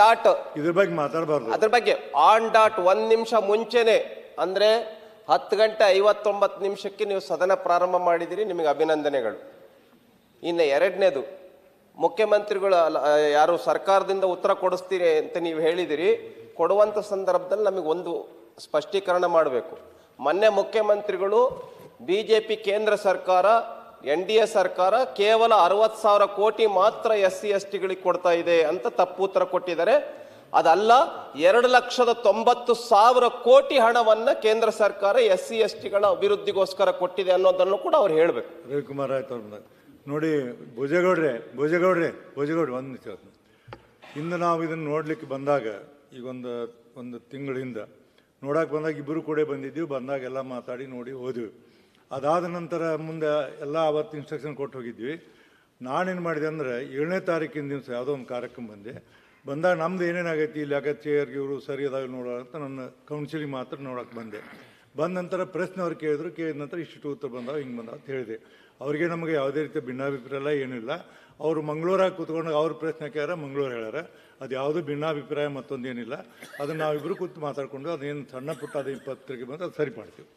Dot ಇದ್ರ ಬಗ್ಗೆ ಮಾತಾಡಬಾರ್ದು. ಅದ್ರ ಬಗ್ಗೆ ಆನ್ ಡಾಟ್ 1 ನಿಮಿಷ ಮುಂಚೆನೆ ಅಂದ್ರೆ 10:59 ನೀವು ಸದನ ಪ್ರಾರಂಭ ಮಾಡಿದಿರಿ, ನಿಮಗೆ ಅಭಿನಂದನೆಗಳು. ಇನ್ನು ಎರಡನೇದು, ಮುಖ್ಯಮಂತ್ರಿಗಳು ಯಾರು ಸರ್ಕಾರದಿಂದ ಉತ್ತರ ಕೊಡಿಸ್ತೀರಿ ಅಂತ ನೀವು ಹೇಳಿದಿರಿ. ಕೊಡುವಂಥ ಸಂದರ್ಭದಲ್ಲಿ ನಮಗೆ ಒಂದು ಸ್ಪಷ್ಟೀಕರಣ ಮಾಡಬೇಕು. ಮೊನ್ನೆ ಮುಖ್ಯಮಂತ್ರಿಗಳು BJP ಕೇಂದ್ರ ಸರ್ಕಾರ NDA ಸರ್ಕಾರ ಕೇವಲ 60,000 ಕೋಟಿ ಮಾತ್ರ SC ST ಗಳಿಗೆ ಕೊಡ್ತಾ ಇದೆ ಅಂತ ತಪ್ಪು ಉತ್ತರ ಕೊಟ್ಟಿದ್ದಾರೆ. ಅದಲ್ಲ, 2,90,000 ಕೋಟಿ ಹಣವನ್ನ ಕೇಂದ್ರ ಸರ್ಕಾರ SC ST ಗಳ ಅಭಿವೃದ್ಧಿಗೋಸ್ಕರ ಕೊಟ್ಟಿದೆ ಅನ್ನೋದನ್ನು ಕೂಡ ಅವ್ರು ಹೇಳಬೇಕು. ರವಿಕುಮಾರ್ ಆಯ್ತು ಅವ್ರನ್ನ ನೋಡಿ. ಭೋಜೇಗೌಡ್ರೆ ಒಂದು ನಿಮಿಷ. ಇಂದು ನಾವು ಇದನ್ನು ನೋಡ್ಲಿಕ್ಕೆ ಬಂದಾಗ ಈಗ ಒಂದು ತಿಂಗಳಿಂದ ನೋಡಕ್ಕೆ ಬಂದಾಗ ಇಬ್ಬರು ಕೂಡ ಬಂದಿದ್ದೀವಿ. ಬಂದಾಗ ಎಲ್ಲ ಮಾತಾಡಿ ನೋಡಿ ಹೋದ್ವಿ. ಅದಾದ ನಂತರ ಮುಂದೆ ಎಲ್ಲ ಅವತ್ತು ಇನ್ಸ್ಟ್ರಕ್ಷನ್ ಕೊಟ್ಟು ಹೋಗಿದ್ವಿ. ನಾನೇನು ಮಾಡಿದೆ ಅಂದರೆ 7ನೇ ತಾರೀಕಿನ ದಿವಸ ಯಾವುದೋ ಒಂದು ಕಾರ್ಯಕ್ರಮ ಬಂದಾಗ ನಮ್ದು ಏನೇನಾಗೈತಿ ಇಲ್ಲಿ ಯಾಕೆ ಚೇರ್ಗೆ ಇವರು ಸರಿ ಅದಾಗ ನೋಡೋ ಅಂತ ನನ್ನ ಕೌನ್ಸಿಲಿಗೆ ಮಾತ್ರ ನೋಡೋಕೆ ಬಂದ ನಂತರ ಪ್ರಶ್ನೆವ್ರು ಕೇಳಿದ ನಂತರ ಇಷ್ಟು ಉತ್ತರ ಬಂದಾವ, ಹಿಂಗೆ ಬಂದಾವ ಅಂತ ಹೇಳಿದೆ. ಅವ್ರಿಗೆ ನಮಗೆ ಯಾವುದೇ ರೀತಿಯ ಭಿನ್ನಾಭಿಪ್ರಾಯ ಎಲ್ಲ ಏನಿಲ್ಲ. ಅವರು ಮಂಗಳೂರಾಗಿ ಕೂತ್ಕೊಂಡು ಅವ್ರ ಪ್ರಶ್ನೆ ಕೇಳ್ಯಾರ, ಮಂಗಳೂರು ಹೇಳ್ಯಾರ. ಅದು ಯಾವುದೂ ಭಿನ್ನಾಭಿಪ್ರಾಯ ಮತ್ತೊಂದು ಏನಿಲ್ಲ. ಅದನ್ನು ನಾವಿಬ್ಬರು ಕೂತು ಮಾತಾಡ್ಕೊಂಡು ಅದೇನು ಸಣ್ಣ ಪುಟ್ಟ ಅದು 20 ಬಂದು ಅದು ಸರಿ ಮಾಡ್ತೀವಿ.